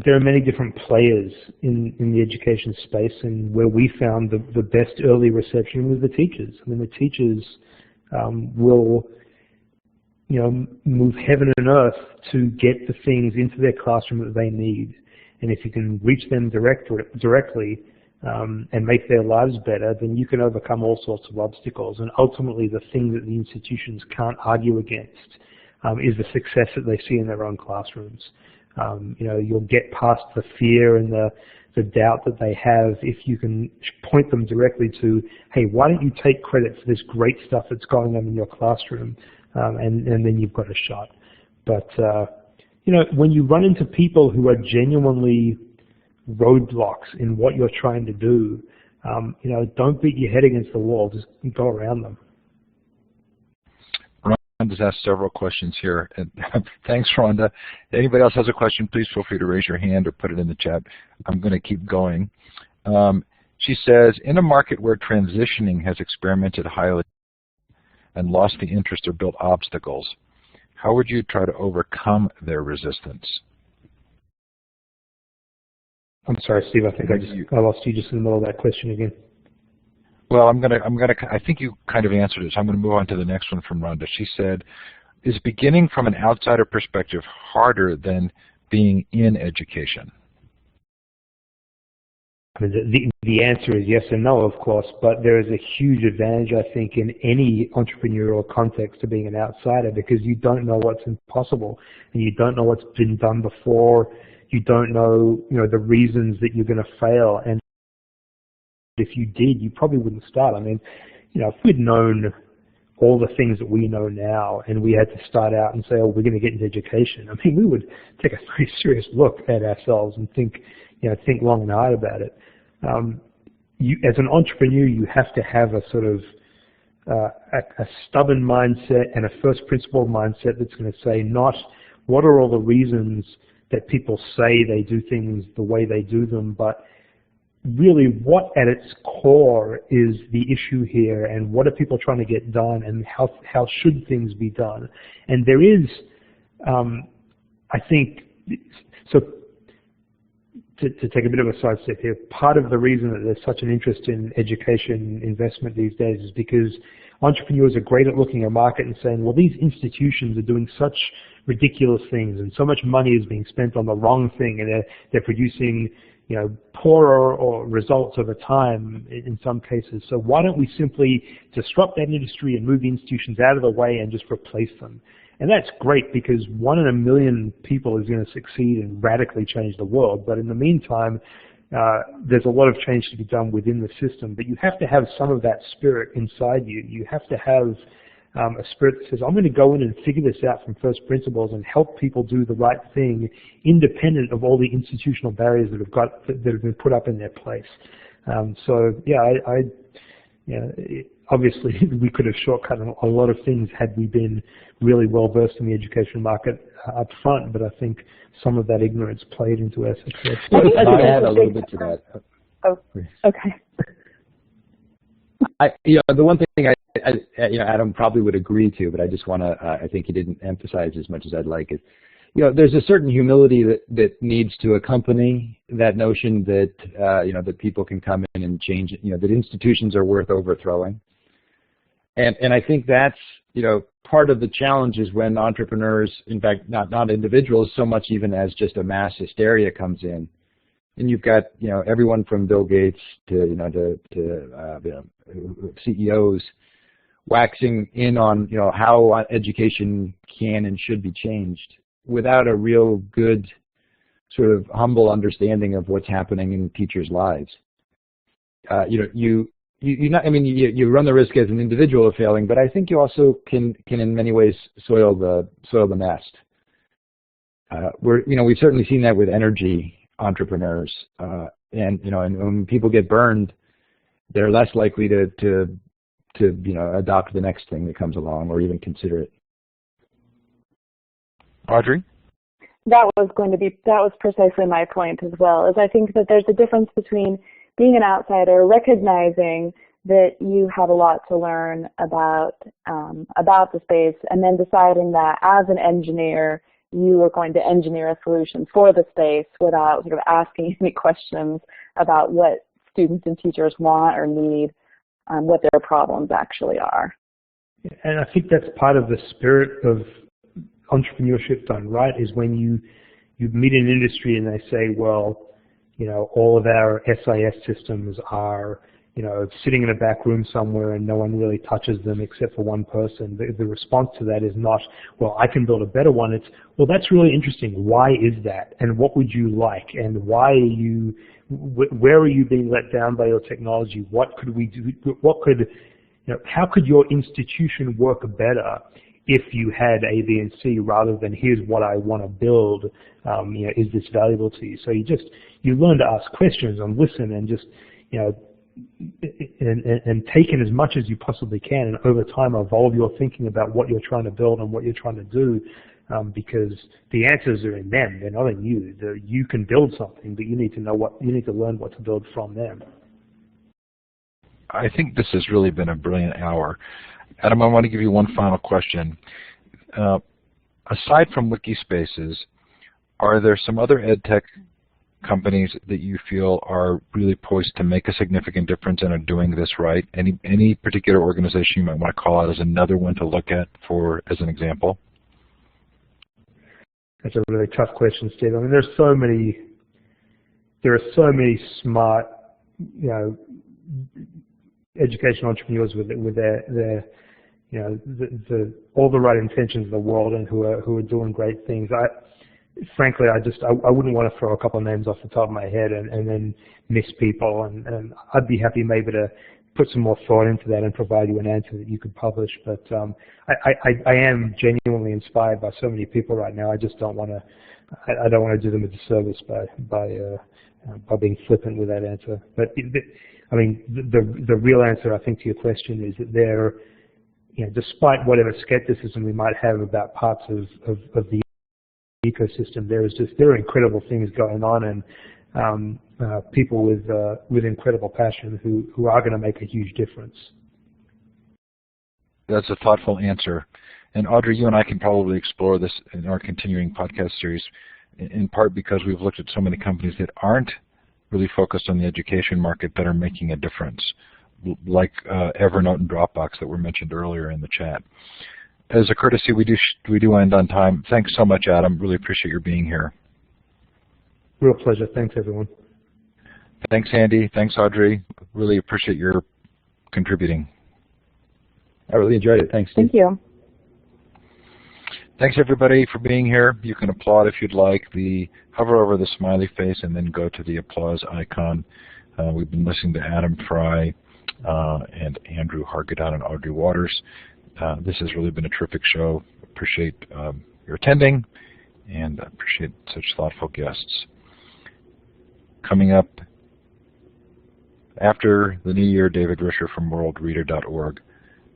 there are many different players in the education space, and where we found the best early reception was the teachers. I mean, the teachers will move heaven and earth to get the things into their classroom that they need. And if you can reach them directly and make their lives better, then you can overcome all sorts of obstacles. And ultimately, the thing that the institutions can't argue against is the success that they see in their own classrooms. You'll get past the fear and the doubt that they have if you can point them directly to, hey, why don't you take credit for this great stuff that's going on in your classroom? And then you've got a shot. But, when you run into people who are genuinely roadblocks in what you're trying to do, don't beat your head against the wall. Just go around them. Rhonda's asked several questions here. And thanks, Rhonda. If anybody else has a question, please feel free to raise your hand or put it in the chat. I'm going to keep going. She says, in a market where transitioning has experimented highly and lost the interest or built obstacles, how would you try to overcome their resistance? I'm sorry, Steve. I think I lost you just in the middle of that question again. Well, I think you kind of answered it, so I'm going to move on to the next one from Rhonda. She said, is beginning from an outsider perspective harder than being in education? I mean, the answer is yes and no, of course, but there is a huge advantage, I think, in any entrepreneurial context to being an outsider, because you don't know what's impossible, and you don't know what's been done before. You don't know, the reasons that you're going to fail, and if you did, you probably wouldn't start. I mean, if we'd known all the things that we know now, and we had to start out and say, oh, we're going to get into education, I mean, we would take a very serious look at ourselves and think long and hard about it. As an entrepreneur, you have to have a sort of a stubborn mindset and a first principle mindset that's going to say not what are all the reasons that people say they do things the way they do them, but really what at its core is the issue here, and what are people trying to get done, and how should things be done. And there is, I think, so to take a bit of a sidestep here, part of the reason that there's such an interest in education investment these days is because entrepreneurs are great at looking at a market and saying, well, these institutions are doing such ridiculous things and so much money is being spent on the wrong thing, and they're producing poorer or results over time in some cases. So why don't we simply disrupt that industry and move the institutions out of the way and just replace them? And that's great because 1 in a million people is going to succeed and radically change the world. But in the meantime, there's a lot of change to be done within the system. But you have to have some of that spirit inside you. You have to have a spirit that says, I'm going to go in and figure this out from first principles and help people do the right thing, independent of all the institutional barriers that have been put up in their place. Obviously, we could have shortcut a lot of things had we been really well versed in the education market up front, but I think some of that ignorance played into our success. Well, I could add a little bit to that. Oh, okay. The one thing Adam probably would agree to, but I just want to, I think he didn't emphasize as much as I'd like it. There's a certain humility that needs to accompany that notion that, that people can come in and change it, that institutions are worth overthrowing. And I think that's, part of the challenge is when entrepreneurs, in fact, not individuals so much even as just a mass hysteria comes in. And you've got, everyone from Bill Gates to CEOs waxing in on, how education can and should be changed without a real good sort of humble understanding of what's happening in teachers' lives. You run the risk as an individual of failing, but I think you also can in many ways soil the nest. We've certainly seen that with energy entrepreneurs, and when people get burned, they're less likely to adopt the next thing that comes along or even consider it. Audrey? That was precisely my point as well, is I think that there's a difference between being an outsider, recognizing that you have a lot to learn about the space, and then deciding that as an engineer, you are going to engineer a solution for the space without sort of asking any questions about what students and teachers want or need, what their problems actually are. And I think that's part of the spirit of entrepreneurship done right, is when you meet an industry and they say, well, all of our SIS systems are, sitting in a back room somewhere and no one really touches them except for one person. The response to that is not, well, I can build a better one. It's, well, that's really interesting. Why is that? And what would you like? And why where are you being let down by your technology? What could we do? How could your institution work better if you had A, B, and C rather than here's what I want to build? Is this valuable to you? So you learn to ask questions and listen and just, and take in as much as you possibly can, and over time evolve your thinking about what you're trying to build and what you're trying to do, because the answers are in them. They're not in you. You can build something, but you need to learn what to build from them. I think this has really been a brilliant hour. Adam, I want to give you one final question. Aside from Wikispaces, are there some other ed tech companies that you feel are really poised to make a significant difference and are doing this right? Any particular organization you might want to call out as another one to look at as an example? That's a really tough question, Steve. I mean, there are so many smart, educational entrepreneurs with their all the right intentions in the world and who are doing great things. Frankly, I wouldn't want to throw a couple of names off the top of my head and then miss people, and I'd be happy maybe to put some more thought into that and provide you an answer that you could publish. But I am genuinely inspired by so many people right now. I just don't want to. I don't want to do them a disservice by being flippant with that answer. But the real answer, I think, to your question is that there, despite whatever skepticism we might have about parts of the ecosystem, there are incredible things going on, and people with incredible passion who are going to make a huge difference. That's a thoughtful answer. And Audrey, you and I can probably explore this in our continuing podcast series. in part because we've looked at so many companies that aren't really focused on the education market that are making a difference, like Evernote and Dropbox that were mentioned earlier in the chat. As a courtesy, we do end on time. Thanks so much, Adam. Really appreciate your being here. Real pleasure. Thanks, everyone. Thanks, Andy. Thanks, Audrey. Really appreciate your contributing. I really enjoyed it. Thanks, Steve. Thank you. Thanks, everybody, for being here. You can applaud if you'd like. Hover over the smiley face and then go to the applause icon. We've been listening to Adam Frey and Andrew Hargadon and Audrey Waters. This has really been a terrific show. Appreciate your attending and appreciate such thoughtful guests. Coming up after the new year, David Risher from worldreader.org.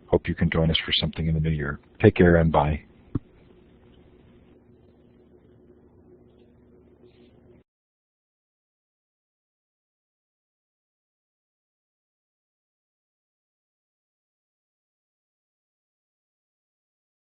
Hope you can join us for something in the new year. Take care and bye.